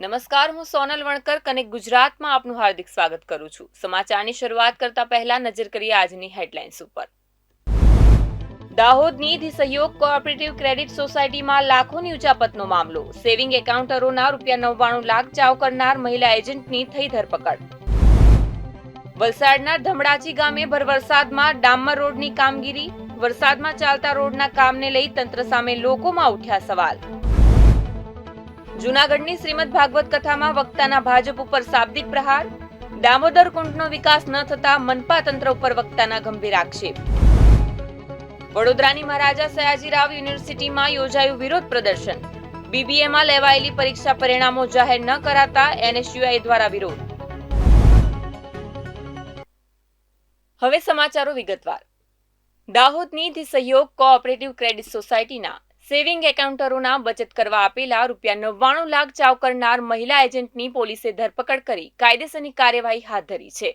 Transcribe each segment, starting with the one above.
નમસ્કાર, હું સોનલ વણકર કનેક્ટ ગુજરાતમાં આપનું હાર્દિક સ્વાગત કરું છું। સમાચારની શરૂઆત કરતા પહેલા નજર કરીએ આજની હેડલાઇન્સ ઉપર। દાહોદની ધી સહયોગ કોઓપરેટિવ ક્રેડિટ સોસાયટીમાં લાખોની ઉચાપતનો મામલો। સેવિંગ એકાઉન્ટરોના ₹99 લાખ ચાવ કરનાર મહિલા એજન્ટની થઈ ધરપકડ। વલસાડના ધમડાચી ગામે ભર વરસાદમાં ડામર રોડની કામગીરી। વરસાદમાં ચાલતા રોડના કામને લઈ તંત્ર સામે લોકોમાં ઉઠ્યા સવાલ। જૂનાગઢની શ્રીમદ ભાગવત કથામાં વક્તાના ભાજપ ઉપર શાબ્દિક પ્રહાર। દામોદર કુંડનો વિકાસ ન થતા મનપા તંત્ર ઉપર વક્તાના ગંભીર આક્ષેપ। વડોદરાની મહારાજા સયાજીરાવ યુનિવર્સિટીમાં યોજાયું વિરોધ પ્રદર્શન। બીબીએમાં લેવાયેલી પરીક્ષા પરિણામો જાહેર ન કરાતા એનએસયુઆઈ દ્વારા વિરોધ। હવે સમાચારો વિગતવાર। દાહોદની ધી સહયોગ કોઓપરેટિવ ક્રેડિટ સોસાયટીના સેવિંગ એકાઉન્ટરોના બચત કરવા આપેલા ₹99 લાખ ચાવ કરનાર મહિલા એજન્ટની પોલીસે ધરપકડ કરી કાયદેસરની કાર્યવાહી હાથ ધરી છે।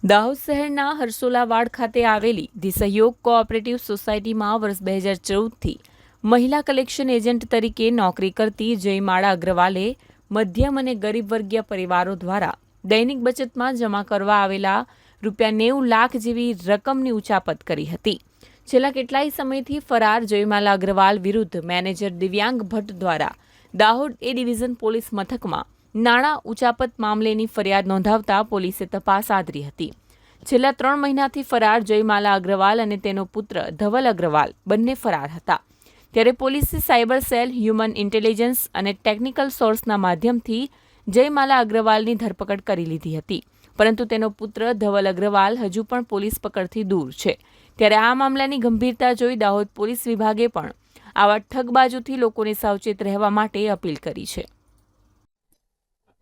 દાહોદ શહેરના હરસોલાવાડ ખાતે આવેલી ધી સહયોગ કોઓપરેટિવ સોસાયટીમાં વર્ષ 2014થી મહિલા કલેક્શન એજન્ટ તરીકે નોકરી કરતી જયમાળા અગ્રવાલે મધ્યમ અને ગરીબ વર્ગીય પરિવારો દ્વારા દૈનિક બચતમાં જમા કરવા આવેલા ₹90 લાખ જેવી રકમની ઉચાપત કરી હતી। છેલ્લા કેટલાય સમયથી ફરાર જયમાલા અગ્રવાલ વિરુદ્ધ મેનેજર દિવ્યાંગ ભટ્ટ દ્વારા દાહોદ એ ડિવિઝન પોલીસ મથકમાં નાણાં ઉચાપત મામલેની ફરિયાદ નોંધાવતા પોલીસે તપાસ આદરી હતી। છેલ્લા 3 મહિનાથી ફરાર જયમાલા અગ્રવાલ અને તેનો પુત્ર ધવલ અગ્રવાલ બંને ફરાર હતા। ત્યારે પોલીસે સાયબર સેલ, હ્યુમન ઇન્ટેલિજન્સ અને ટેકનિકલ સોર્સના માધ્યમથી જયમાલા અગ્રવાલની ધરપકડ કરી લીધી હતી, પરંતુ તેનો પુત્ર ધવલ અગ્રવાલ હજુ પણ પોલીસ પકડથી દૂર છે। ત્યારે આ મામલાની ગંભીરતા જોઈ દાહોદ પોલીસ વિભાગે પણ આવા ઠગબાજોથી લોકોને સાવચેત રહેવા માટે અપીલ કરી છે।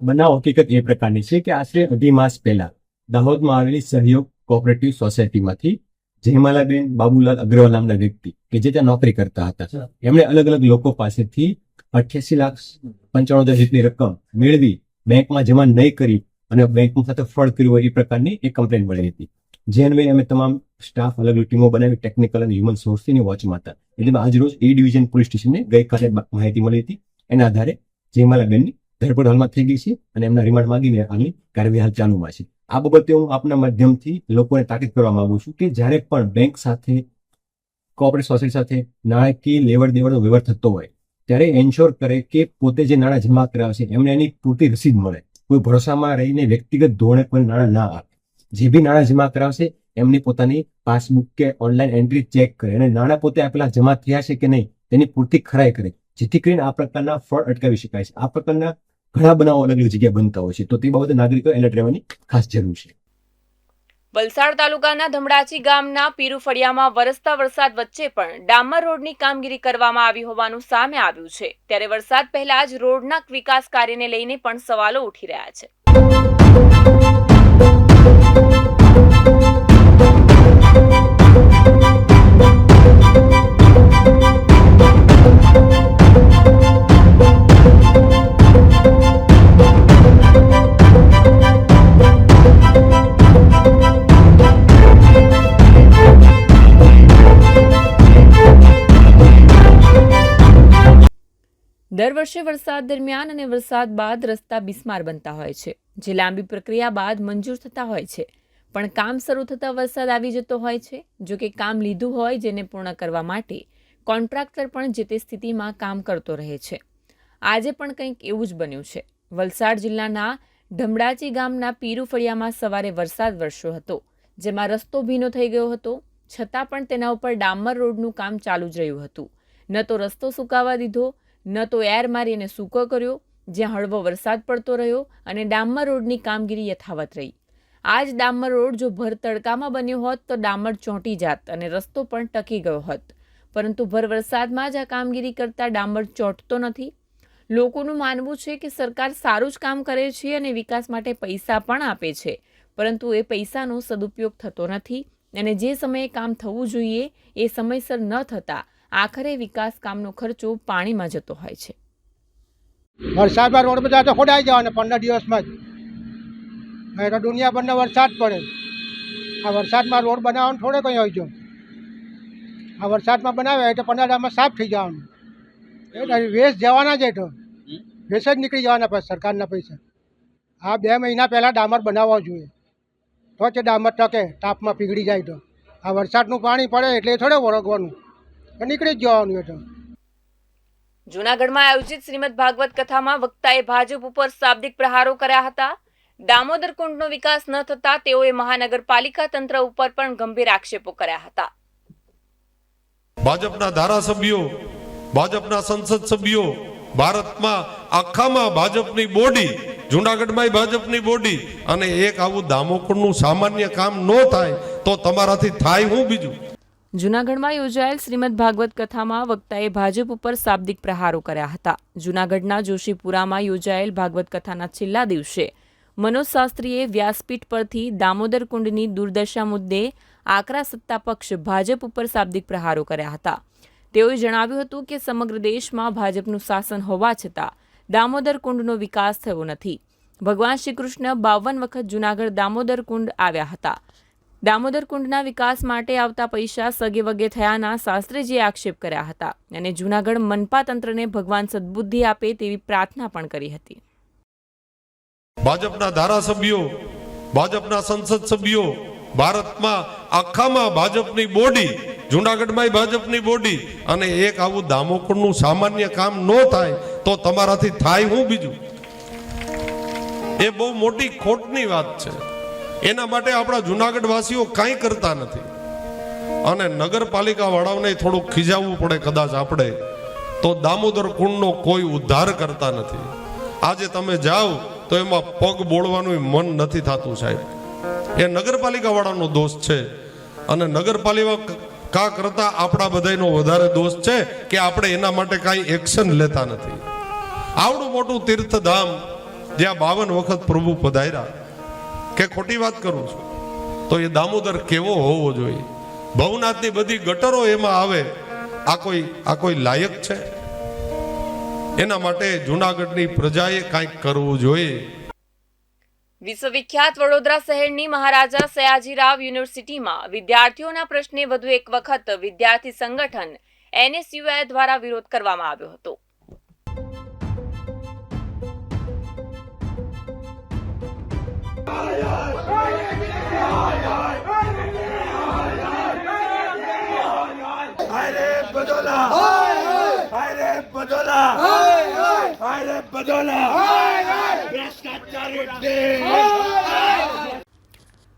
બનાવ હકીકત એ પ્રકારની છે કે આશરે 2.5 માસ પહેલા દાહોદમાં આવેલી સહયોગ કોઓપરેટિવ સોસાયટીમાંથી જયમાલાબેન બાબુલાલ અગ્રવાલ નામના વ્યક્તિ કે જે ત્યાં નોકરી કરતા હતા, એમણે અલગ અલગ લોકો પાસેથી 88,95,000 જેટલી રકમ મેળવી બેંકમાં જમા નહીં કરી અને બેંકમાં સાથે ફ્રોડ કર્યું હોય એ પ્રકારની એક કમ્પ્લેન મળી હતી। જે અન્વયે અમે તમામ સ્ટાફ અલગ અલગ ટીમો બનાવી ટેકનિકલ અને હ્યુમન સોર્સની વોચમાં હતા। એટલે આજ રોજ એ ડિવિઝન પોલીસ સ્ટેશનને ગઈકાલે માહિતી મળી હતી। એના આધારે જયમાલાબેનની ધરપકડ હાલમાં થઈ ગઈ છે અને એમના રિમાન્ડ માંગીને આની કાર્યવાહી હાલ ચાલુમાં છે। આ બાબતે હું આપના માધ્યમથી લોકોને તાકીદ કરવા માંગુ છું કે જ્યારે પણ બેંક સાથે, કોઓપરેટિવ સોસાયટી સાથે નાણાકીય લેવડ દેવડનો વ્યવહાર થતો હોય ત્યારે એન્શ્યોર કરે કે પોતે જે નાણાં જમા કરાવે છે એમને એની પૂરતી રસીદ મળે। કોઈ ભરોસામાં રહીને વ્યક્તિગત ધોરણે કોઈ નાણાં ના આપે। જે બી નાણાં જમા કરાવશે એમની પોતાની પાસબુક કે ઓનલાઈન એન્ટ્રી ચેક કરે અને નાણાં પોતે આપેલા જમા થયા છે કે નહીં તેની પૂરતી ખરાઈ કરે, જેથી કરીને આ પ્રકારના ફ્રોડ અટકાવી શકાય છે। આ પ્રકારના ઘણા બનાવો અલગ અલગ જગ્યાએ બનતા હોય છે, તો તે બાબતે નાગરિકો એલર્ટ રહેવાની ખાસ જરૂર છે। વલસાડ તાલુકાના ધમડાચી ગામના પીરુ ફળિયામાં વરસતા વરસાદ વચ્ચે પણ ડામર રોડની કામગીરી કરવામાં આવી હોવાનું સામે આવ્યું છે। ત્યારે વરસાદ પહેલા જ રોડના વિકાસ કાર્યને લઈને પણ સવાલો ઉઠી રહ્યા છે। દર વર્ષે વરસાદ દરમિયાન અને વરસાદ બાદ રસ્તા બિસ્માર બનતા હોય છે, જે લાંબી પ્રક્રિયા બાદ મંજૂર થતા હોય છે, પણ કામ શરૂ થતાં વરસાદ આવી જતો હોય છે। જો કે કામ લીધું હોય જેને પૂર્ણ કરવા માટે કોન્ટ્રાક્ટર પણ જે તે સ્થિતિમાં કામ કરતો રહે છે। આજે પણ કંઈક એવું જ બન્યું છે। વલસાડ જિલ્લાના ધમડાચી ગામના પીરુ ફળિયામાં સવારે વરસાદ વરસ્યો હતો, જેમાં રસ્તો ભીનો થઈ ગયો હતો, છતાં પણ તેના ઉપર ડામર રોડનું કામ ચાલુ જ રહ્યું હતું। ન તો રસ્તો સુકાવા દીધો, ન તો એર મારીને સૂકો કર્યો, જ્યાં હળવો વરસાદ પડતો રહ્યો અને ડામર રોડની કામગીરી યથાવત રહી। આ જ ડામર રોડ જો ભર તડકામાં બન્યો હોત તો ડામર ચોંટી જાત અને રસ્તો પણ ટકી ગયો હોત, પરંતુ ભર વરસાદમાં જ આ કામગીરી કરતા ડામર ચોંટતો નથી। લોકોનું માનવું છે કે સરકાર સારું જ કામ કરે છે અને વિકાસ માટે પૈસા પણ આપે છે, પરંતુ એ પૈસાનો સદુપયોગ થતો નથી અને જે સમયે કામ થવું જોઈએ એ સમયસર ન થતા આખરે વિકાસ કામનો ખર્ચો પાણીમાં જતો હોય છે। વરસાદમાં રોડ બધા તો ખોડાઈ જવાના 15 દિવસમાં જ। અહીં તો દુનિયાભરનો વરસાદ પડે. આ વરસાદમાં રોડ બનાવવાનું થોડે કંઈ હોય જો. આ વરસાદમાં બનાવે તો 15 દામાં સાફ થઈ જવાનું. એ વેસ્ટ જવાના જ તો વેસ્ટ જ નીકળી જવાના પછી સરકારના પૈસા. આ 2 મહિના પહેલાં ડામર બનાવવા જોઈએ તો છે ડામર ટકે તાપમાં પીગળી જાય તો. આ વરસાદનું પાણી પડે એટલે થોડે વળગવાનું નીકળી જ જવાનું. એ તો જૂનાગઢમાં આયોજિત શ્રીમદ ભાગવત કથામાં વક્તાએ ભાજપ ઉપર શાબ્દિક પ્રહારો કર્યા હતા. દામોદર કુંડનો વિકાસ ન થતા તેઓએ મહાનગરપાલિકા તંત્ર ઉપર પણ ગંભીર આક્ષેપો કર્યા હતા. ભાજપના ધારાસભ્યો, ભાજપના સંસદ સભ્યો, ભારતમાં આખામાં ભાજપની બોડી, જૂનાગઢમાં ભાજપની બોડી, અને એક આવું દામોકરનું સામાન્ય કામ ન થાય તો તમારાથી થાય હું બીજું. જૂનાગઢમાં યોજાયેલ શ્રીમદ ભાગવત કથામાં વક્તાએ ભાજપ ઉપર શાબ્દિક પ્રહારો કર્યા હતા. જૂનાગઢના જોશીપુરામાં યોજાયેલ ભાગવત કથાના છેલ્લા દિવસે મનોજ શાસ્ત્રીએ વ્યાસપીઠ પરથી દામોદર કુંડની દુર્દશા મુદ્દે આકરા સત્તા પક્ષ ભાજપ ઉપર શાબ્દિક પ્રહારો કર્યા હતા. તેઓએ જણાવ્યું હતું કે સમગ્ર દેશમાં ભાજપનું શાસન હોવા છતાં દામોદર કુંડનો વિકાસ થયો નથી. ભગવાન શ્રી કૃષ્ણ 52 વખત જૂનાગઢ દામોદર કુંડ આવ્યા હતા. દામોદર કુંડના વિકાસ માટે આવતા પૈસા સગે વગે થયાના શાસ્ત્રીજીએ આક્ષેપ કર્યા હતા અને જૂનાગઢ મનપા તંત્રને ભગવાન સદબુદ્ધિ આપે તેવી પ્રાર્થના પણ કરી હતી. ભાજપના ધારાસભ્યો, ભાજપના સંસદ સભ્યો, ભારતમાં આખામાં ભાજપની બોડી, જૂનાગઢમાં ભાજપની બોડી, અને એક આવું દામોકરનું સામાન્ય કામ ન થાય તો તમારાથી થાય હું બીજું. એ બહુ મોટી ખોટની વાત છે. એના માટે આપણા જૂનાગઢ વાસીઓ કાંઈ કરતા નથી અને નગરપાલિકા વાળાઓને થોડુંક ખીજાવવું પડે કદાચ આપણે તો દામોદર કુંડનો કોઈ ઉદ્ધાર કરતા નથી. આજે તમે જાઓ તો એમાં પગ બોળવાનું મન નથી થતું સાહેબ. એ નગરપાલિકા વાળાનો દોષ છે અને નગરપાલિકા કરતા આપણા બધાનો વધારે દોષ છે કે આપણે એના માટે કાંઈ એક્શન લેતા નથી. આવડું મોટું તીર્થધામ જ્યાં 52 વખત પ્રભુ પધાર્યા, કે ખોટી વાત કરું છું? તો એ દામોદર કેવો હોવો જોઈએ? ભવનાથની બધી ગટરો એમાં આવે, આ કોઈ લાયક છે? એના માટે જૂનાગઢની પ્રજાએ કંઈક કરવું જોઈએ. વિશ્વવિખ્યાત વડોદરા શહેરની મહારાજા સયાજીરાવ યુનિવર્સિટીમાં વિદ્યાર્થીઓના પ્રશ્ને વધુ એક વખત વિદ્યાર્થી સંગઠન NSUI દ્વારા વિરોધ કરવામાં આવ્યો હતો.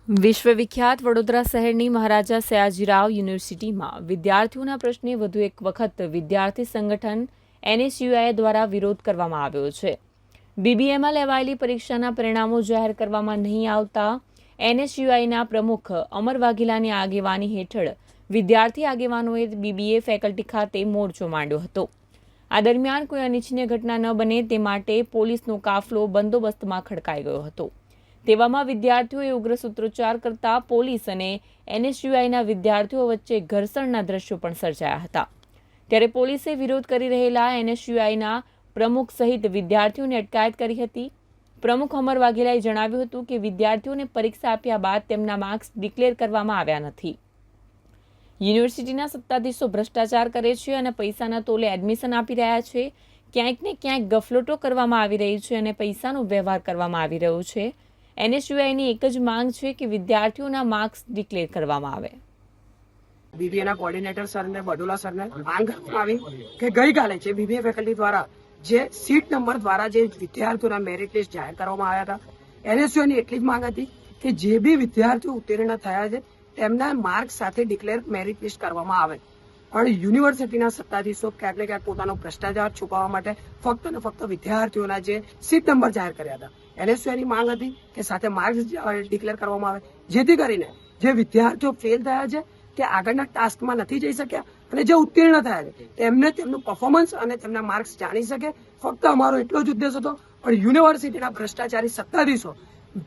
વિશ્વવિખ્યાત વડોદરા શહેરની મહારાજા સયાજીરાવ યુનિવર્સિટીમાં વિદ્યાર્થીઓના પ્રશ્ને વધુ એક વખત વિદ્યાર્થી સંગઠન NSUI દ્વારા વિરોધ કરવામાં આવ્યો છે. BBAમાં લેવાયેલી પરીક્ષાના પરિણામો જાહેર કરવામાં નહીં આવતા NSUIના પ્રમુખ અમર વાઘેલાની આગેવાની હેઠળ વિદ્યાર્થી આગેવાનોએ BBA ફેકલ્ટી ખાતે મોરચો માંડ્યો હતો. આ દરમિયાન કોઈ અનિચ્છનીય ઘટના ન બને તે માટે પોલીસનો કાફલો બંદોબસ્તમાં ખડકાઈ ગયો હતો. તેવામાં વિદ્યાર્થીઓએ ઉગ્ર સૂત્રોચ્ચાર કરતા પોલીસ અને NSUIના વિદ્યાર્થીઓ વચ્ચે ઘર્ષણના દ્રશ્યો પણ સર્જાયા હતા. ત્યારે પોલીસે વિરોધ કરી રહેલા NSUIના પ્રમુખ સહિત વિદ્યાર્થીઓની અટકાયત કરી હતી. પ્રમુખ અમર વાઘેલાએ જણાવ્યું હતું કે વિદ્યાર્થીઓને પરીક્ષા આપ્યા બાદ તેમના માર્ક્સ ડિક્લેર કરવામાં આવ્યા નથી. યુનિવર્સિટીના સત્તાધીશો ભ્રષ્ટાચાર કરે છે અને પૈસાના તોલે એડમિશન આપી રહ્યા છે. ક્યાંક ને ક્યાંક ગફલતો કરવામાં આવી રહી છે અને પૈસાનો વ્યવહાર કરવામાં આવી રહ્યો છે. NSUIની એક જ માંગ છે કે વિદ્યાર્થીઓના માર્ક્સ ડિક્લેર કરવામાં આવે. BBAના કોર્ડિનેટર સરને, બડોલા સરને માંગ આવી કે ગઈકાલે જે BBA ફેકલ્ટી દ્વારા જે સીટ નંબર દ્વારા જે વિદ્યાર્થીઓના મેરિટ લિસ્ટ જાહેર કરવામાં આવ્યા હતા, NSUIની એટલી જ માંગ હતી કે જે બી વિદ્યાર્થીઓ ઉત્તીર્ણ થયા છે તેમના માર્ક સાથે ડિક્લેર મેરિટ લિસ્ટ કરવામાં આવે. પણ યુનિવર્સિટીના સત્તાધીશો ક્યાંક ને ક્યાંક પોતાનો ભ્રષ્ટાચાર છુપાવવા માટે ફક્ત ને ફક્ત વિદ્યાર્થીઓના જે સીટ નંબર જાહેર કર્યા હતા. NSUIની માંગ હતી કે સાથે માર્ક્સ ડિક્લેર કરવામાં આવે, જેથી કરીને જે વિદ્યાર્થીઓ ફેલ થયા છે તે આગળના ટાસ્કમાં નથી જઈ શક્યા અને જે ઉત્તીર્ણ થયા છે તેમને તેમનું પરફોર્મન્સ અને તેમના માર્ક્સ જાણી શકે. ફક્ત અમારો એટલો જ ઉદ્દેશ હતો. પણ યુનિવર્સિટીના ભ્રષ્ટાચારી સત્તાધીશો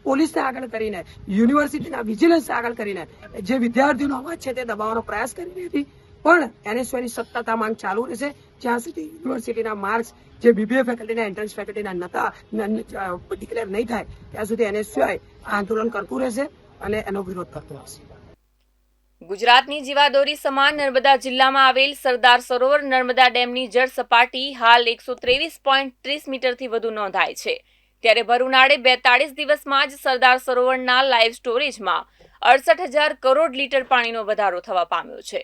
પોલીસને આગળ કરીને, યુનિવર્સિટીના વિજિલન્સને આગળ કરીને જે વિદ્યાર્થીઓનો અવાજ છે તે દબાવવાનો પ્રયાસ કરી રહી હતી. પણ NSUIની સતત આ માંગ ચાલુ રહેશે જ્યાં સુધી યુનિવર્સિટીના માર્ક્સ જે બીબીએ ફેકલ્ટીના એન્ટ્રન્સ ફેકલ્ટીના નતા ડિક્લેર નહીં થાય ત્યાં સુધી એનએસયુઆઈ આંદોલન કરતું રહેશે અને એનો વિરોધ કરતો રહેશે. ગુજરાતની જીવાદોરી સમાન નર્મદા જિલ્લામાં આવેલ સરદાર સરોવર નર્મદા ડેમની જળ સપાટી હાલ 123.30 મીટરથી વધુ નોંધાય છે. ત્યારે ભર ઉનાળે 42 દિવસમાં જ સરદાર સરોવરના લાઇવ સ્ટોરેજમાં 68,000 કરોડ લીટર પાણીનો વધારો થવા પામ્યો છે.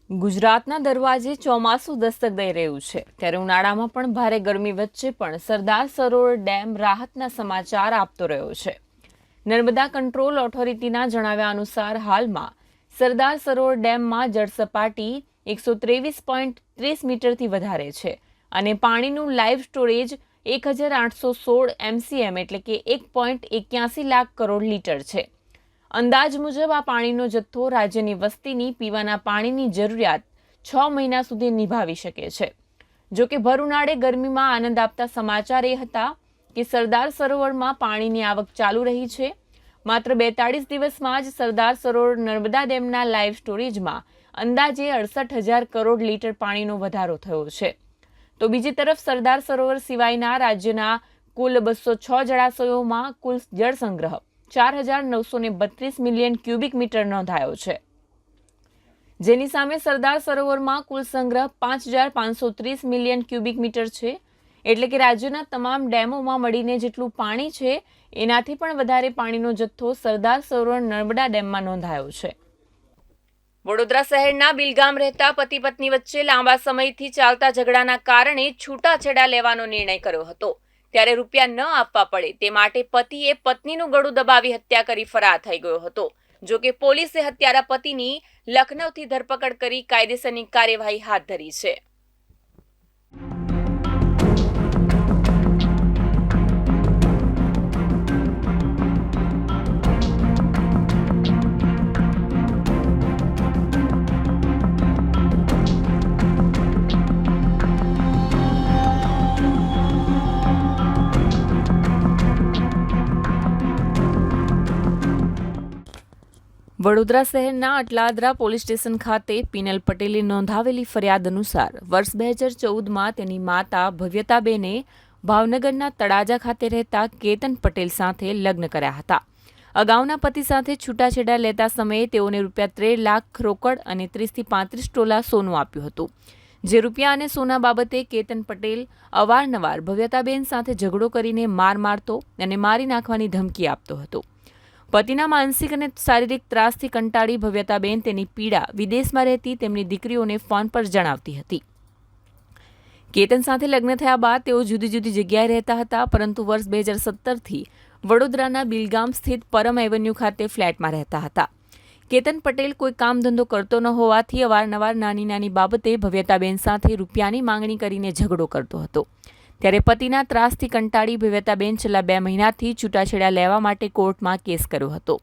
ગુજરાતના દરવાજે ચોમાસું દસ્તક દઈ રહ્યું છે ત્યારે ઉનાળામાં પણ ભારે ગરમી વચ્ચે પણ સરદાર સરોવર ડેમ રાહતના સમાચાર આપતો રહ્યો છે. નર્મદા કંટ્રોલ ઓથોરિટીના જણાવ્યા અનુસાર હાલમાં સરદાર સરોવર ડેમમાં જળસપાટી 123.30 મીટરથી વધારે છે અને પાણીનું લાઇવ સ્ટોરેજ 1,816 MCM એટલે કે 1.81 લાખ કરોડ લીટર છે. અંદાજ મુજબ આ પાણીનો જથ્થો રાજ્યની વસ્તીની પીવાના પાણીની જરૂરિયાત 6 મહિના સુધી નિભાવી શકે છે. જો કે ભર ઉનાળે ગરમીમાં આનંદ આપતા સમાચાર એ હતા કે સરદાર સરોવરમાં પાણીની આવક ચાલુ રહી છે. માત્ર 42 દિવસમાં જ સરદાર સરોવર નર્મદા ડેમના લાઇવ સ્ટોરેજમાં અંદાજે 68,000 કરોડ લીટર પાણીનો વધારો થયો છે. તો બીજી તરફ સરદાર સરોવર સિવાયના રાજ્યના કુલ 206 જળાશયોમાં કુલ જળ સંગ્રહ 4,932 મિલિયન ક્યુબિક મીટર નોંધાયો છે, જેની સામે સરદાર સરોવરમાં કુલ સંગ્રહ 5,530 મિલિયન ક્યુબિક મીટર છે. એટલે કે રાજ્યના તમામ ડેમોમાં મળીને જેટલું પાણી છે એનાથી પણ વધારે પાણીનો જથ્થો સરદાર સરોવર નર્મદા ડેમમાં નોંધાયો છે. વડોદરા શહેરના બિલગામ રહેતા પતિ પત્ની વચ્ચે લાંબા સમયથી ચાલતા ઝઘડાના કારણે છૂટાછેડા લેવાનો નિર્ણય કર્યો હતો. ત્યારે રૂપિયા ન આપવા પડે તે માટે પતિએ પત્નીનું ગળું દબાવી હત્યા કરી ફરાર થઈ ગયો હતો. જો કે પોલીસે હત્યારા પતિની લખનૌથી ધરપકડ કરી કાયદેસરની કાર્યવાહી હાથ ધરી છે. વડોદરા શહેરના અટલાદરા પોલીસ સ્ટેશન ખાતે પિનલ પટેલે નોંધાવેલી ફરિયાદ અનુસાર વર્ષ 2014માં તેની માતા ભવ્યતાબેને ભાવનગરના તળાજા ખાતે રહેતા કેતન પટેલ સાથે લગ્ન કર્યા હતા. અગાઉના પતિ સાથે છૂટાછેડા લેતા સમયે તેઓને રૂપિયા 13 લાખ રોકડ અને 30 થી 35 તોલા સોનું આપ્યું હતું. જે રૂપિયા અને સોના બાબતે કેતન પટેલ અવારનવાર ભવ્યતાબેન સાથે ઝઘડો કરીને માર મારતો અને મારી નાખવાની ધમકી આપતો હતો. પતિના માનસિક અને શારીરિક ત્રાસથી કંટાળી ભવ્યતાબેન તેની પીડા વિદેશમાં રહેતી તેમની દીકરીઓને ફોન પર જણાવતી હતી. કેતન સાથે લગ્ન થયા બાદ તેઓ જુદી જુદી જગ્યાએ રહેતા હતા, પરંતુ વર્ષ 2017થી વડોદરાના બિલગામ સ્થિત પરમ એવન્યુ ખાતે ફ્લેટમાં રહેતા હતા. કેતન પટેલ કોઈ કામ ધંધો કરતો ન હોવાથી અવારનવાર નાની નાની બાબતે ભવ્યતાબેન સાથે રૂપિયાની માંગણી કરીને ઝઘડો કરતો હતો. ત્યારે પતિના ત્રાસથી કંટાળી ભવ્યતાબેન છેલ્લા 2 મહિનાથી છૂટાછેડા લેવા માટે કોર્ટમાં કેસ કર્યો હતો,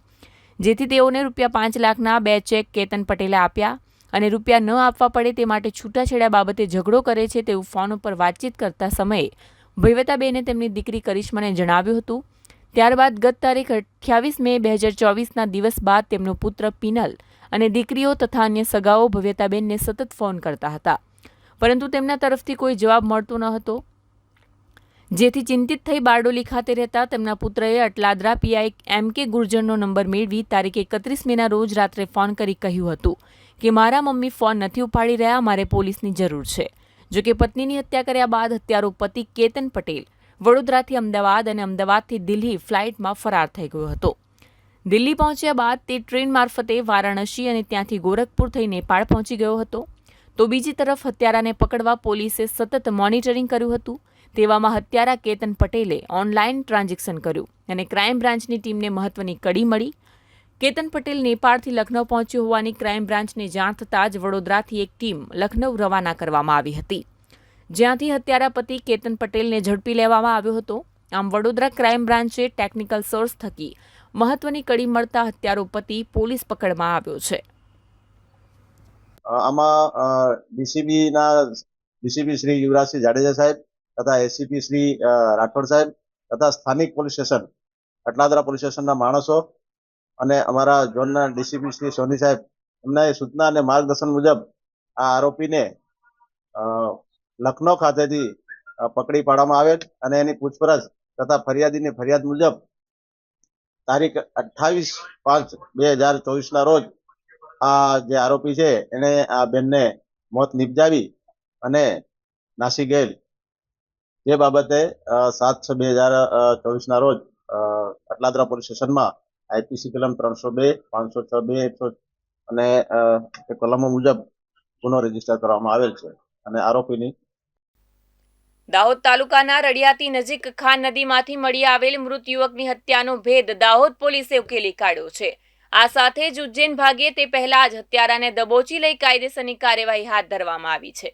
જેથી તેઓને રૂપિયા 5 લાખના 2 ચેક કેતન પટેલે આપ્યા અને રૂપિયા ન આપવા પડે તે માટે છૂટાછેડા બાબતે ઝઘડો કરે છે તેવું ફોન ઉપર વાતચીત કરતા સમયે ભવ્યતાબેને તેમની દીકરી કરિશ્માને જણાવ્યું હતું. ત્યારબાદ ગત તારીખ 28 મે 2024ના દિવસ બાદ તેમનો પુત્ર પિનલ અને દીકરીઓ તથા અન્ય સગાઓ ભવ્યતાબેનને સતત ફોન કરતા હતા, પરંતુ તેમના તરફથી કોઈ જવાબ મળતો ન હતો. જેથી ચિંતિત થઈ બારડોલી ખાતે રહેતા તેમના પુત્રએ અટલાદરા પીઆઈ MK ગુર્જરનો નંબર મેળવી તારીખ 31 મેના રોજ રાત્રે ફોન કરી કહ્યું હતું કે મારા મમ્મી ફોન નથી ઉપાડી રહ્યા, મારે પોલીસની જરૂર છે. જો કે પત્નીની હત્યા કર્યા બાદ હત્યારો પતિ કેતન પટેલ વડોદરાથી અમદાવાદ અને અમદાવાદથી દિલ્હી ફ્લાઇટમાં ફરાર થઈ ગયો હતો. દિલ્હી પહોંચ્યા બાદ તે ટ્રેન મારફતે વારાણસી અને ત્યાંથી ગોરખપુર થઈ નેપાળ પહોંચી ગયો હતો. તો બીજી તરફ હત્યારાને પકડવા પોલીસે સતત મોનિટરિંગ કર્યું હતું. તેવામાં હત્યારા કેતન પટેલે ઓનલાઈન ટ્રાન્ઝેક્શન કર્યું અને ક્રાઇમ બ્રાન્ચની ટીમને મહત્વની કડી મળી. કેતન પટેલ નેપાળથી લખનૌ પહોંચ્યો હોવાની ક્રાઇમ બ્રાન્ચને જાણ થતાં જ વડોદરાથી એક ટીમ લખનૌ રવાના કરવામાં આવી હતી, જ્યાંથી હત્યારા પતિ કેતન પટેલને ઝડપી લેવામાં આવ્યો હતો. આમ વડોદરા ક્રાઇમ બ્રાન્ચે ટેકનિકલ સોર્સ થકી મહત્વની કડી મળતા હત્યારો પતિ પોલીસ પકડમાં આવ્યો છે. આમાં ડીસીપી શ્રી યુવરાજસિંહ જાડેજા સાહેબ તથા એસીપી શ્રી રાઠોડ સાહેબ તથા સ્થાનિક પોલીસ સ્ટેશન અટલાદરા પોલીસ સ્ટેશનના માણસો અને અમારા ઝોનના ડીસીપી શ્રી સોની સાહેબ એમના સૂચના અને માર્ગદર્શન મુજબ આ આરોપીને લખનૌ ખાતેથી પકડી પાડવામાં આવેલ અને એની પૂછપરછ તથા ફરિયાદીની ફરિયાદ મુજબ તારીખ 28/5/2024 રોજ આ જે આરોપી છે એને આ બેનને મોત નિપજાવી અને નાસી ગયેલ, જે બાબતે 7/6/2024 રોજ અટલાદરા પોલીસ સ્ટેશનમાં આઈપીસી કલમ 302, 506(2) અને એ કલમો મુજબ ગુનો રજીસ્ટર કરવામાં આવેલ છે અને આરોપીની દાહોદ તાલુકાના રડિયાતી નજીક ખાન નદીમાંથી મળી આવેલ મૃત યુવકની હત્યાનો ભેદ દાહોદ પોલીસે ઉકેલી કાઢ્યો છે. આ સાથે જ ઉજ્જૈન ભાગે તે પહેલા જ હત્યારાને દબોચી લઈ કાયદેસરની કાર્યવાહી હાથ ધરવામાં આવી છે.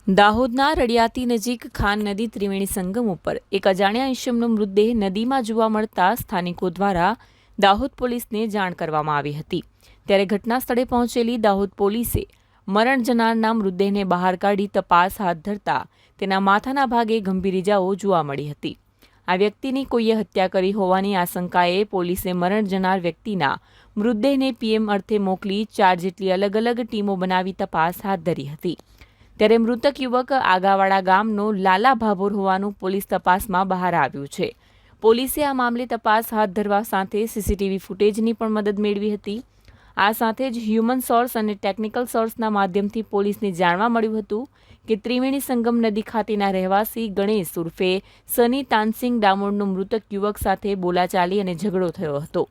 દાહોદના રડિયાતી નજીક ખાન નદી ત્રિવેણી સંગમ ઉપર એક અજાણ્યા ઈસમનો મૃતદેહ નદીમાં જોવા મળતા સ્થાનિકો દ્વારા દાહોદ પોલીસને જાણ કરવામાં આવી હતી. ત્યારે ઘટના સ્થળે પહોંચેલી દાહોદ પોલીસે મરણ જનારના મૃતદેહને બહાર કાઢી તપાસ હાથ ધરતા તેના માથાના ભાગે ગંભીર ઇજાઓ જોવા મળી હતી. આ વ્યક્તિની કોઈએ હત્યા કરી હોવાની આશંકાએ પોલીસે મરણ જનાર વ્યક્તિના મૃતદેહને પીએમ અર્થે મોકલી 4 જેટલી અલગ અલગ ટીમો બનાવી તપાસ હાથ ધરી હતી. ત્યારે મૃતક યુવક આગાવાડા ગામનો લાલા ભાભોર હોવાનું પોલીસ તપાસમાં બહાર આવ્યું છે. પોલીસે આ મામલે તપાસ હાથ ધરવા સાથે સીસીટીવી ફૂટેજની પણ મદદ મેળવી હતી. આ સાથે જ હ્યુમન સોર્સ અને ટેકનિકલ સોર્સના માધ્યમથી પોલીસને જાણવા મળ્યું હતું કે ત્રિવેણી સંગમ નદી ખાતેના રહેવાસી ગણેશ ઉર્ફે સની તાનસિંગ ડામોરનો મૃતક યુવક સાથે બોલાચાલી અને ઝઘડો થયો હતો.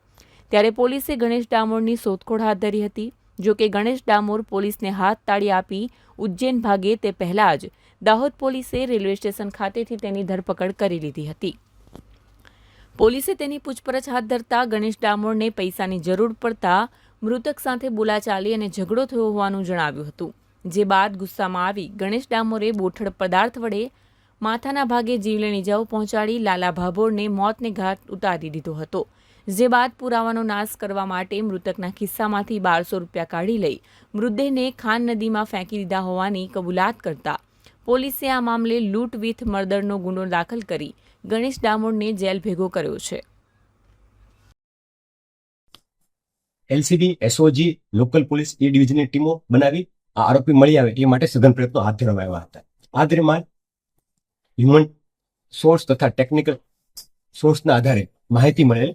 ત્યારે પોલીસે ગણેશ ડામોરની શોધખોળ હાથ ધરી હતી. જો કે ગણેશ ડામોર પોલીસને હાથ તાળી આપી ઉજ્જૈન ભાગે તે પહેલા જ દાહોદ પોલીસે રેલવે સ્ટેશન ખાતેથી તેની ધરપકડ કરી લીધી હતી. પોલીસે તેની પૂછપરછ હાથ ધરતા ગણેશ ડામોરને પૈસાની જરૂર પડતા મૃતક સાથે બોલાચાલી અને ઝઘડો થયો હોવાનું જણાવ્યું હતું. જે બાદ ગુસ્સામાં આવી ગણેશ ડામોરે બોથડ પદાર્થ વડે માથાના ભાગે જીવલેણ ઇજાઓ પહોંચાડી લાલા ભાભોરને મોતને ઘાટ ઉતારી દીધો હતો. જે બાદ પુરાવાનો નાશ કરવા માટે મૃતકના ખિસ્સામાંથી 1200 રૂપિયા કાઢી લઈ મૃતદેહને ખાન નદીમાં ફેંકી દીધા હોવાની કબૂલાત કરતા પોલીસે આ મામલે લૂંટ વિથ મર્ડરનો ગુનો દાખલ કરી ગણેશ ડામોરને જેલ ભેગો કર્યો છે. એલસીબી, એસઓજી, લોકલ પોલીસ એ ડિવિઝનની ટીમો બનાવી આ આરોપી મળી આવે એ માટે સઘન પ્રયત્નો હાથ ધરવામાં આવ્યા હતા. આ દરમિયાન હ્યુમન સોર્સ તથા ટેકનિકલ સોર્સના આધારે માહિતી મળેલ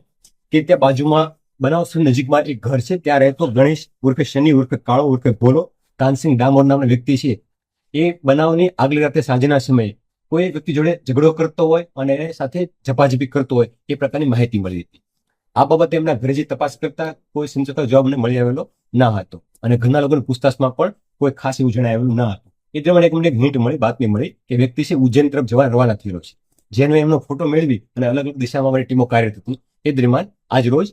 કે ત્યાં બાજુમાં બનાવ સ્થળ નજીકમાં એક ઘર છે. ત્યાં રહેતો ગણેશ ઉર્ફે શનિ ઉર્ફે કાળો ઉર્ફે ભોલો તાનસિંગ ડામોર નામનો વ્યક્તિ છે. એ બનાવની આગલી રાતે સાંજના સમયે કોઈ વ્યક્તિ જોડે ઝઘડો કરતો હોય અને એને સાથે ઝપાઝપી કરતો હોય એ પ્રકારની માહિતી મળી હતી. આ બાબતે એમના ઘરે જે તપાસ કરતા કોઈ સંચોતર જવાબ મળી આવેલો ન હતો અને ઘરના લોકોની પૂછતાછમાં પણ કોઈ ખાસ એવું જણાવેલું ન હતું. એ દરમિયાન એક હિન્ટ મળી, બાતમી મળી કે વ્યક્તિ છે ઉજ્જૈન તરફ જવા રવાના થયેલો છે. જેનો એમનો ફોટો મેળવી અને અલગ અલગ દિશામાં અમારી ટીમો કાર્યરત હતી. એ દરમિયાન આજ રોજ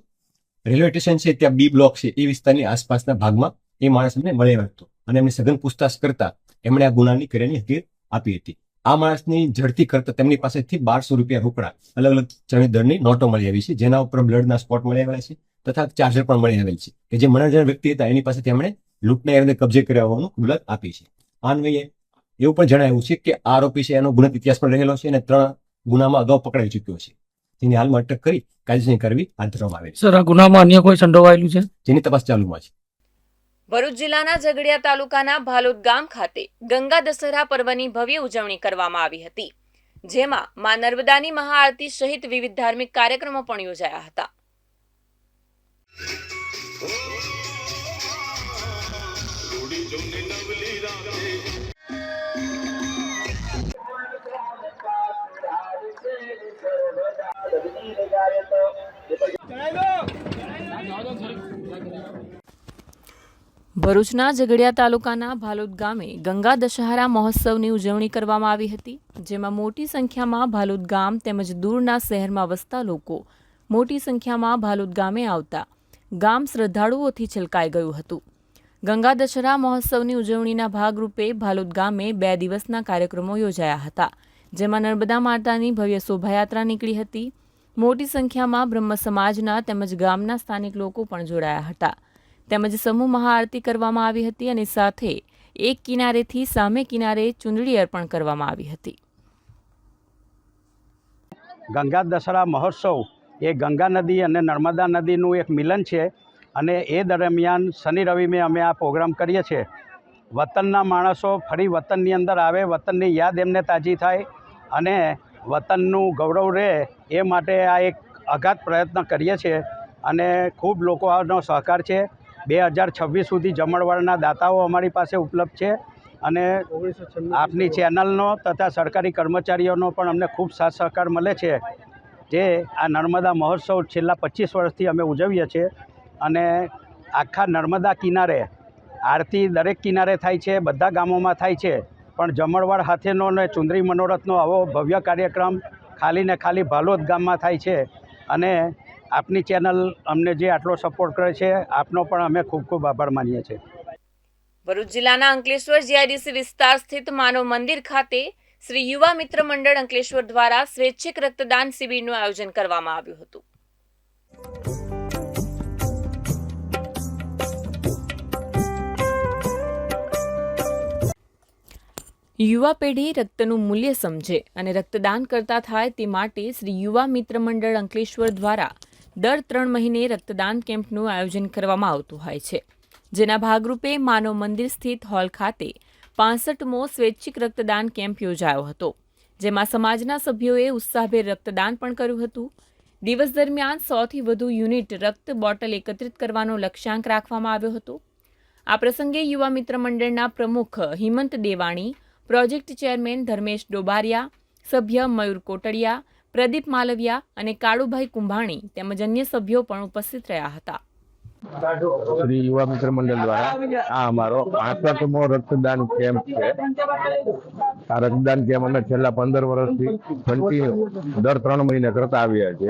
રેલવે સ્ટેશન છે ત્યાં બી બ્લોક છે એ વિસ્તારની આસપાસના ભાગમાં એ માણસ અમને મળી આવ્યો હતો અને એમની સઘન પૂછતાછ કરતા એમણે આ ગુનાની કર્યાની હકીકત આપી હતી. આ માણસની ઝડપી કરતા તેમની પાસેથી 1200 રૂપિયા રોકડા અલગ અલગ ચલણી દરની નોટો મળી આવી છે, જેના ઉપર બ્લડના સ્પોટ મળી આવેલા છે તથા ચાર્જર પણ મળી આવેલ છે કે જે મરણજનાર વ્યક્તિ હતા એની પાસેથી એમણે લૂંટના એમને કબજે કર્યા હોવાનું કબૂલાત આપી છે. આ અન્વયે એવું પણ જણાવ્યું છે કે આરોપી છે એનો ગુનો ઇતિહાસ પણ રહેલો છે અને 3 ગુનામાં અગાઉ પકડાઈ ચૂક્યો છે, જેની હાલમાં અટક કરી કાયદેસરની કાર્યવાહી હાથ ધરવામાં આવે છે. સર, આ ગુનામાં અન્ય કોઈ સંડોવાયેલું છે? જેની તપાસ ચાલુમાં છે. ભરૂચ જિલ્લાના ઝઘડિયા તાલુકાના ભાલોદ ગામ ખાતે ગંગા દશેરા પર્વની ભવ્ય ઉજવણી કરવામાં આવી હતી. જેમાં મા નર્મદાની મહાઆરતી સહિત વિવિધ ધાર્મિક કાર્યક્રમો પણ યોજાયા હતા. ભરૂચના ઝઘડિયા તાલુકાના ભાલોદ ગામે ગંગા દશહરા મહોત્સવની ઉજવણી કરવામાં આવી હતી, જેમાં મોટી સંખ્યામાં ભાલોદ ગામ તેમજ દૂરના શહેરમાં વસતા લોકો મોટી સંખ્યામાં ભાલોદ ગામે આવતા ગામ શ્રદ્ધાળુઓથી છલકાઈ ગયું હતું. ગંગા દશહરા મહોત્સવની ઉજવણીના ભાગરૂપે ભાલોદ ગામે 2 દિવસના કાર્યક્રમો યોજાયા હતા, જેમાં નર્મદા માતાની ભવ્ય શોભાયાત્રા નીકળી હતી. મોટી સંખ્યામાં બ્રહ્મ સમાજના તેમજ ગામના સ્થાનિક લોકો પણ જોડાયા હતા. તેમજ સમૂહ મહાઆરતી કરવામાં આવી હતી અને સાથે એક કિનારેથી સામે કિનારે ચૂંદડી અર્પણ કરવામાં આવી હતી. ગંગા દશહરા મહોત્સવ એ ગંગા નદી અને નર્મદા નદીનું એક મિલન છે અને એ દરમિયાન શનિ રવિ અમે આ પ્રોગ્રામ કરીએ છીએ. વતનના માણસો ફરી વતનની અંદર આવે, વતનની યાદ એમને તાજી થાય અને વતનનું ગૌરવ રહે એ માટે આ એક અગાધ પ્રયત્ન કરીએ છીએ અને ખૂબ લોકોનો સહકાર છે. 2026 સુધી જમણવારના દાતાઓ અમારી પાસે ઉપલબ્ધ છે અને આપની ચેનલનો તથા સરકારી કર્મચારીઓનો પણ અમને ખૂબ સાથ સહકાર મળે છે. જે આ નર્મદા મહોત્સવ છેલ્લા 25 વર્ષથી અમે ઉજવીએ છીએ અને આખા નર્મદા કિનારે આરતી દરેક કિનારે થાય છે, બધા ગામોમાં થાય છે, પણ જમણવાર સાથેનો અને ચુંદરી મનોરથનો આવો ભવ્ય કાર્યક્રમ ખાલી ને ખાલી ભાલોદ ગામમાં થાય છે અને આપની ચેનલ અમને જે આટલો સપોર્ટ કરે છે આપનો પણ અમે ખૂબ ખૂબ આભાર માનીએ છીએ. ભરૂચ જિલ્લાના અંકલેશ્વર જીઆઈડીસી વિસ્તાર સ્થિત માનવ મંદિર ખાતે શ્રી યુવા મિત્ર મંડળ અંકલેશ્વર દ્વારા સ્વૈચ્છિક રક્તદાન શિબિરનું આયોજન કરવામાં આવ્યું હતું. યુવા પેઢી રક્તનું મૂલ્ય સમજે અને રક્તદાન કરતા થાય તે માટે શ્રી યુવા મિત્ર મંડળ અંકલેશ્વર દ્વારા દર 3 મહિને રક્તદાન કેમ્પનું આયોજન કરવામાં આવતું હોય છે, જેના ભાગરૂપે માનવ મંદિર સ્થિત હોલ ખાતે 65મો સ્વૈચ્છિક રક્તદાન કેમ્પ યોજાયો હતો, જેમાં સમાજના સભ્યોએ ઉત્સાહભેર રક્તદાન પણ કર્યું હતું. દિવસ દરમિયાન 100થી વધુ યુનિટ રક્ત બોટલ એકત્રિત કરવાનો લક્ષ્યાંક રાખવામાં આવ્યો હતો. આ પ્રસંગે યુવા મિત્ર મંડળના પ્રમુખ હિમંત દેવાણી, પ્રોજેક્ટ ચેરમેન ધર્મેશ ડોબારિયા, સભ્ય મયુર કોટડિયા, પ્રદીપ માલવિયા અને કાળુભાઈ કુંભાણી તેમજ અન્ય સભ્યો પણ ઉપસ્થિત રહ્યા હતા. શ્રી યુવા મિત્ર મંડળ દ્વારા આ અમારો 65મો રક્તદાન કેમ્પ છે. આ રક્તદાન કેમ્પ અમે છેલ્લા 15 વર્ષથી કન્ટિન્યુ દર 3 મહિને કરતા આવ્યા છે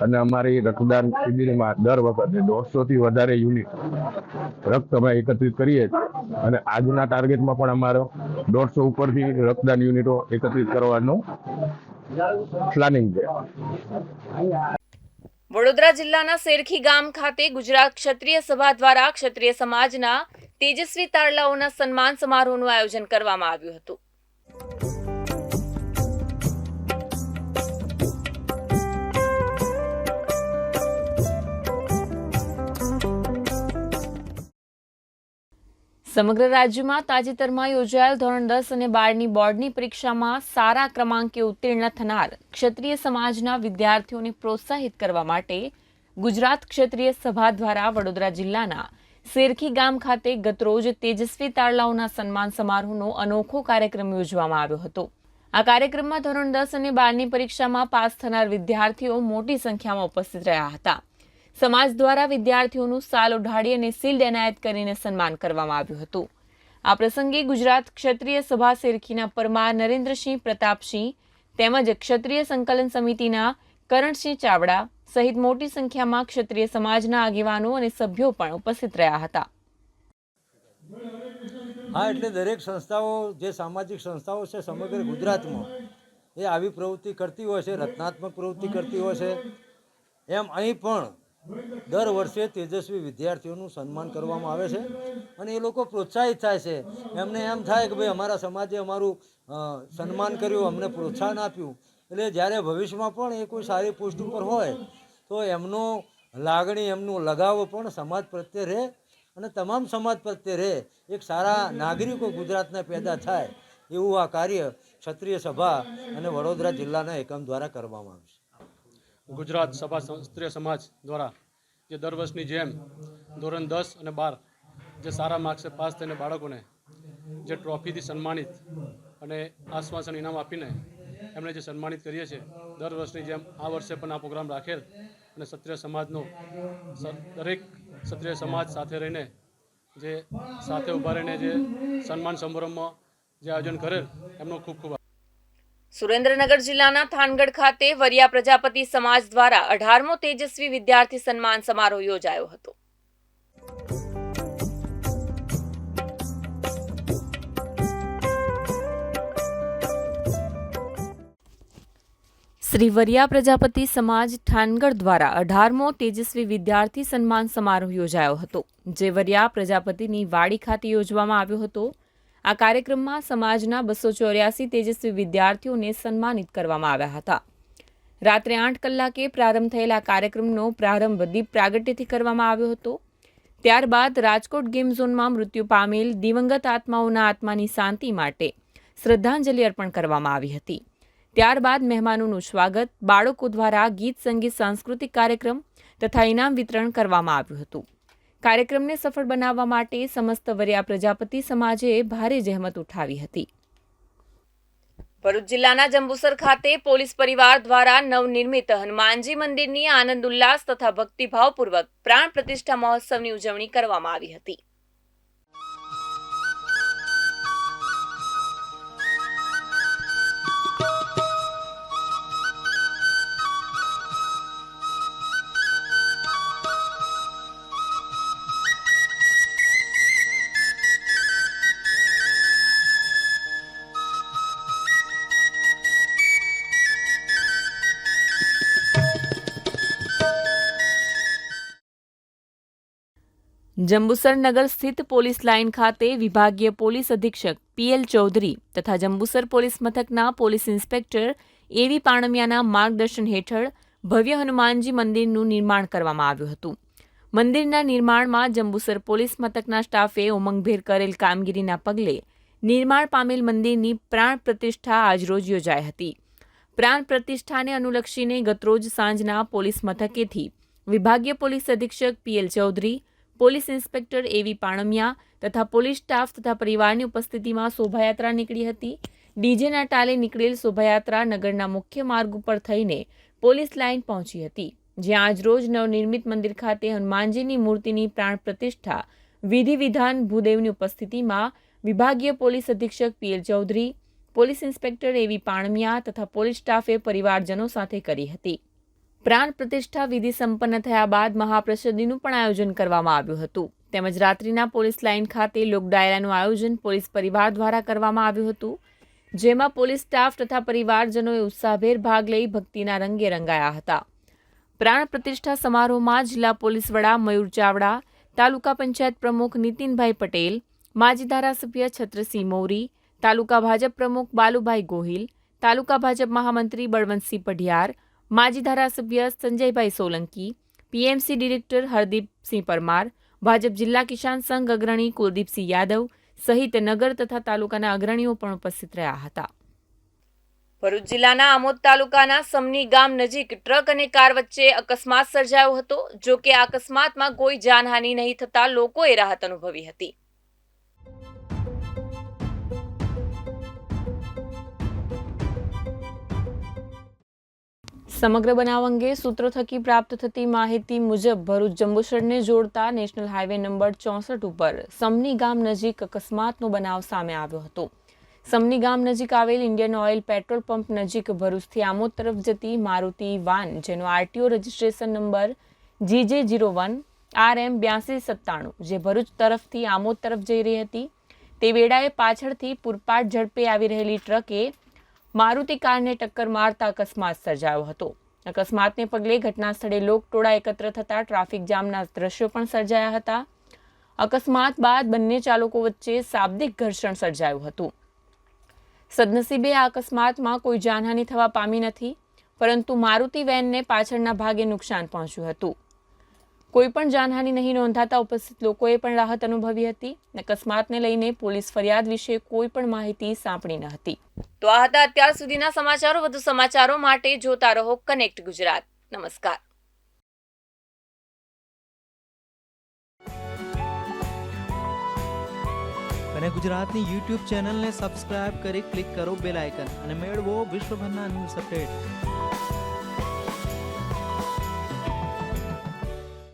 અને અમારી રક્તદાન શિબિરમાં દર વખતે 150થી વધારે યુનિટ રક્ત અમે એકત્રિત કરીએ છીએ અને આજના ટાર્ગેટમાં પણ અમારો 150 ઉપરથી રક્તદાન યુનિટો એકત્રિત કરવાનું પ્લાનિંગ છે. વડોદરા જિલ્લાના શેરખી ગામ ખાતે ગુજરાત ક્ષત્રિય સભા દ્વારા ક્ષત્રિય સમાજના તેજસ્વી તારલાઓના સન્માન સમારોહનું આયોજન કરવામાં આવ્યું હતું. સમગ્ર રાજ્યમાં તાજેતરમાં યોજાયેલ ધોરણ 10 અને 12ની બોર્ડની પરીક્ષામાં સારા ક્રમાંકે ઉત્તીર્ણ થનાર ક્ષત્રિય સમાજના વિદ્યાર્થીઓને પ્રોત્સાહિત કરવા માટે ગુજરાત ક્ષત્રિય સભા દ્વારા વડોદરા જિલ્લાના શેરખી ગામ ખાતે ગતરોજ તેજસ્વી તારલાઓના સન્માન સમારોહનો અનોખો કાર્યક્રમ યોજવામાં આવ્યો હતો. આ કાર્યક્રમમાં ધોરણ 10 અને 12ની પરીક્ષામાં પાસ થનાર વિદ્યાર્થીઓ મોટી સંખ્યામાં ઉપસ્થિત રહ્યા હતા. સમાજ દ્વારા વિદ્યાર્થીઓનું સાલ ઓઢાડી અને શિલ્ડ એનાયત કરીને સન્માન કરવામાં આવ્યું હતું. આ પ્રસંગે ગુજરાત ક્ષત્રિય સભા શેરખીના પરમાર નરેન્દ્રસિંહ પ્રતાપસિંહ તેમજ ક્ષત્રિય સંકલન સમિતિના કરણસિંહ ચાવડા સહિત મોટી સંખ્યામાં ક્ષત્રિય સમાજના આગેવાનો અને સભ્યો પણ ઉપસ્થિત રહ્યા હતા. હા, એટલે દરેક સંસ્થાઓ જે સામાજિક સંસ્થાઓ છે સમગ્ર ગુજરાતમાં એ આવી પ્રવૃત્તિ કરતી હોય છે, રચનાત્મક પ્રવૃત્તિ કરતી હોય છે. એમ અહીં પણ દર વર્ષે તેજસ્વી વિદ્યાર્થીઓનું સન્માન કરવામાં આવે છે અને એ લોકો પ્રોત્સાહિત થાય છે. એમને એમ થાય કે ભાઈ અમારા સમાજે અમારું સન્માન કર્યું, અમને પ્રોત્સાહન આપ્યું, એટલે જ્યારે ભવિષ્યમાં પણ એ કોઈ સારી પોસ્ટ ઉપર હોય તો એમનો લાગણી, એમનું લગાવ પણ સમાજ પ્રત્યે રહે અને તમામ સમાજ પ્રત્યે રહે. એક સારા નાગરિકો ગુજરાતના પેદા થાય એવું આ કાર્ય ક્ષત્રિય સભા અને વડોદરા જિલ્લાના એકમ દ્વારા કરવામાં આવ્યું છે. ગુજરાત સભા ક્ષત્રિય સમાજ દ્વારા જે દર વર્ષની જેમ ધોરણ 10 અને 12 જે સારા માર્ક્સે પાસ થઈને બાળકોને જે ટ્રોફીથી સન્માનિત અને આશ્વાસન ઇનામ આપીને એમણે જે સન્માનિત કરીએ છીએ, દર વર્ષની જેમ આ વર્ષે પણ આ પ્રોગ્રામ રાખેલ અને ક્ષત્રિય સમાજનો દરેક ક્ષત્રિય સમાજ સાથે રહીને જે સાથે ઊભા રહીને જે સન્માન સમારંભમાં જે આયોજન કરેલ એમનો ખૂબ ખૂબ સુરેન્દ્રનગર જિલ્લાના થાનગઢ ખાતે વરિયા પ્રજાપતિ સમાજ દ્વારા 18મો તેજસ્વી વિદ્યાર્થી સન્માન સમારોહ યોજાયો હતો. શ્રી વરિયા પ્રજાપતિ સમાજ થાનગઢ દ્વારા 18મો તેજસ્વી વિદ્યાર્થી સન્માન સમારોહ યોજાયો હતો, જે વરિયા પ્રજાપતિની વાડી ખાતે યોજવામાં આવ્યો હતો. આ કાર્યક્રમમાં સમાજના 284 તેજસ્વી વિદ્યાર્થીઓને સન્માનિત કરવામાં આવ્યા હતા. રાત્રે 8 કલાકે પ્રારંભ થયેલા કાર્યક્રમનો પ્રારંભ દીપ પ્રાગટ્યથી કરવામાં આવ્યો હતો. ત્યારબાદ રાજકોટ ગેમ ઝોનમાં મૃત્યુ પામેલ દિવંગત આત્માઓના આત્માની શાંતિ માટે શ્રદ્ધાંજલિ અર્પણ કરવામાં આવી હતી. ત્યારબાદ મહેમાનોનું સ્વાગત, બાળકો દ્વારા ગીત સંગીત સાંસ્કૃતિક કાર્યક્રમ તથા ઇનામ વિતરણ કરવામાં આવ્યું હતું. કાર્યક્રમને સફળ બનાવવા માટે સમસ્ત વરિયા પ્રજાપતિ સમાજે ભારે જહેમત ઉઠાવી હતી. ભરૂચ જિલ્લાના જંબુસર ખાતે પોલીસ પરિવાર દ્વારા નવનિર્મિત હનુમાનજી મંદિરની આનંદ ઉલ્લાસ તથા ભક્તિભાવપૂર્વક પ્રાણ પ્રતિષ્ઠા મહોત્સવની ઉજવણી કરવામાં આવી હતી. જંબુસર નગર સ્થિત પોલીસ લાઇન ખાતે વિભાગીય પોલીસ અધિક્ષક પીએલ ચૌધરી તથા જંબુસર પોલીસ મથકના પોલીસ ઇન્સ્પેક્ટર એવી પાણમિયાના માર્ગદર્શન હેઠળ ભવ્ય હનુમાનજી મંદિરનું નિર્માણ કરવામાં આવ્યું હતું. મંદિરના નિર્માણમાં જંબુસર પોલીસ મથકના સ્ટાફે ઉમંગભેર કરેલ કામગીરીના પગલે નિર્માણ પામેલ મંદિરની પ્રાણ પ્રતિષ્ઠા આજરોજ યોજાઈ હતી. પ્રાણ પ્રતિષ્ઠાને અનુલક્ષીને ગતરોજ સાંજના પોલીસ મથકેથી વિભાગીય પોલીસ અધિક્ષક પીએલ ચૌધરી, પોલીસ ઇન્સ્પેક્ટર એવી પાણમિયા તથા પોલીસ સ્ટાફ તથા પરિવારની ઉપસ્થિતિમાં શોભાયાત્રા નીકળી હતી. ડીજેના તાલે નીકળેલ શોભાયાત્રા નગરના મુખ્ય માર્ગ ઉપર થઈને પોલીસ લાઇન પહોંચી હતી, જ્યાં આજરોજ નવનિર્મિત મંદિર ખાતે હનુમાનજીની મૂર્તિની પ્રાણ પ્રતિષ્ઠા વિધિ વિધાન ભૂદેવની ઉપસ્થિતિમાં વિભાગીય પોલીસ અધિક્ષક પીએલ ચૌધરી, પોલીસ ઇન્સ્પેક્ટર એવી પાણમિયા તથા પોલીસ સ્ટાફે પરિવારજનો સાથે કરી હતી. પ્રાણ પ્રતિષ્ઠા વિધિ સંપન્ન થયા બાદ મહાપ્રસાદીનું પણ આયોજન કરવામાં આવ્યું હતું. તેમજ રાત્રિના પોલીસ લાઇન ખાતે લોકડાયરાનું આયોજન પોલીસ પરિવાર દ્વારા કરવામાં આવ્યું હતું, જેમાં પોલીસ સ્ટાફ તથા પરિવારજનોએ ઉત્સાહભેર ભાગ લઈ ભક્તિના રંગે રંગાયા હતા. પ્રાણ પ્રતિષ્ઠા સમારોહમાં જિલ્લા પોલીસ વડા મયુર ચાવડા, તાલુકા પંચાયત પ્રમુખ નીતિનભાઈ પટેલ, માજી ધારાસભ્ય છત્રસિંહ મોરી, તાલુકા ભાજપ પ્રમુખ બાલુભાઈ ગોહિલ, તાલુકા ભાજપ મહામંત્રી બળવંતસિંહ પઢિયાર, માજી ધારાસભ્ય સંજયભાઈ સોલંકી, પીએમસી ડિરેક્ટર હરદીપસિંહ પરમાર, ભાજપ જિલ્લા કિસાન સંઘ અગ્રણી કુલદીપસિંહ યાદવ સહિત નગર તથા તાલુકાના અગ્રણીઓ પણ ઉપસ્થિત રહ્યા હતા. ભરૂચ જિલ્લાના આમોદ તાલુકાના સમની ગામ નજીક ટ્રક અને કાર વચ્ચે અકસ્માત સર્જાયો હતો. જો કે આ અકસ્માતમાં કોઈ જાનહાનિ નહીં થતા લોકોએ રાહત અનુભવી હતી. સમગ્ર બનાવ અંગે સૂત્રો થકી પ્રાપ્ત થતી માહિતી મુજબ ભરૂચ જંબુસરને જોડતા નેશનલ હાઈવે નંબર 64 ઉપર સમની ગામ નજીક અકસ્માતનો બનાવ સામે આવ્યો હતો. સમની ગામ નજીક આવેલ ઇન્ડિયન ઓઇલ પેટ્રોલ પંપ નજીક ભરૂચથી આમોદ તરફ જતી મારુતિ વાન, જેનો RTO registration number GJ01 RM 8297 જે ભરૂચ તરફથી આમોદ તરફ જઈ રહી હતી, તે વેળાએ પાછળથી પૂરપાટ ઝડપે આવી રહેલી ટ્રકે મારુતિ કારને ટક્કર મારતા અકસ્માત સર્જાયો હતો. અકસ્માતને પગલે ઘટના સ્થળે લોકટોળા એકત્ર થતા ટ્રાફિક જામના દ્રશ્યો પણ સર્જાયા હતા. અકસ્માત બાદ બંને ચાલકો વચ્ચે શાબ્દિક ઘર્ષણ સર્જાયું હતું. સદનસીબે આ અકસ્માતમાં કોઈ જાનહાનિ થવા પામી નથી, પરંતુ મારુતિ વેનને પાછળના ભાગે નુકસાન પહોંચ્યું હતું. કોઈ પણ જાનહાનિ નહીં નોંધાતા ઉપસ્થિત લોકોએ પણ રાહત અનુભવી હતી. અકસ્માતને લઈને પોલીસ ફરિયાદ વિશે કોઈ પણ માહિતી સાંપડી ન હતી. તો આ હતા અત્યાર સુધીના સમાચારો. વધુ સમાચારો માટે જોતા રહો કનેક્ટ ગુજરાત. નમસ્કાર. કનેક્ટ ગુજરાતની યુટ્યુબ ચેનલને સબસ્ક્રાઇબ કરી ક્લિક કરો બેલ આઇકન અને મેળવો વિશ્વભરના ન્યૂઝ અપડેટ.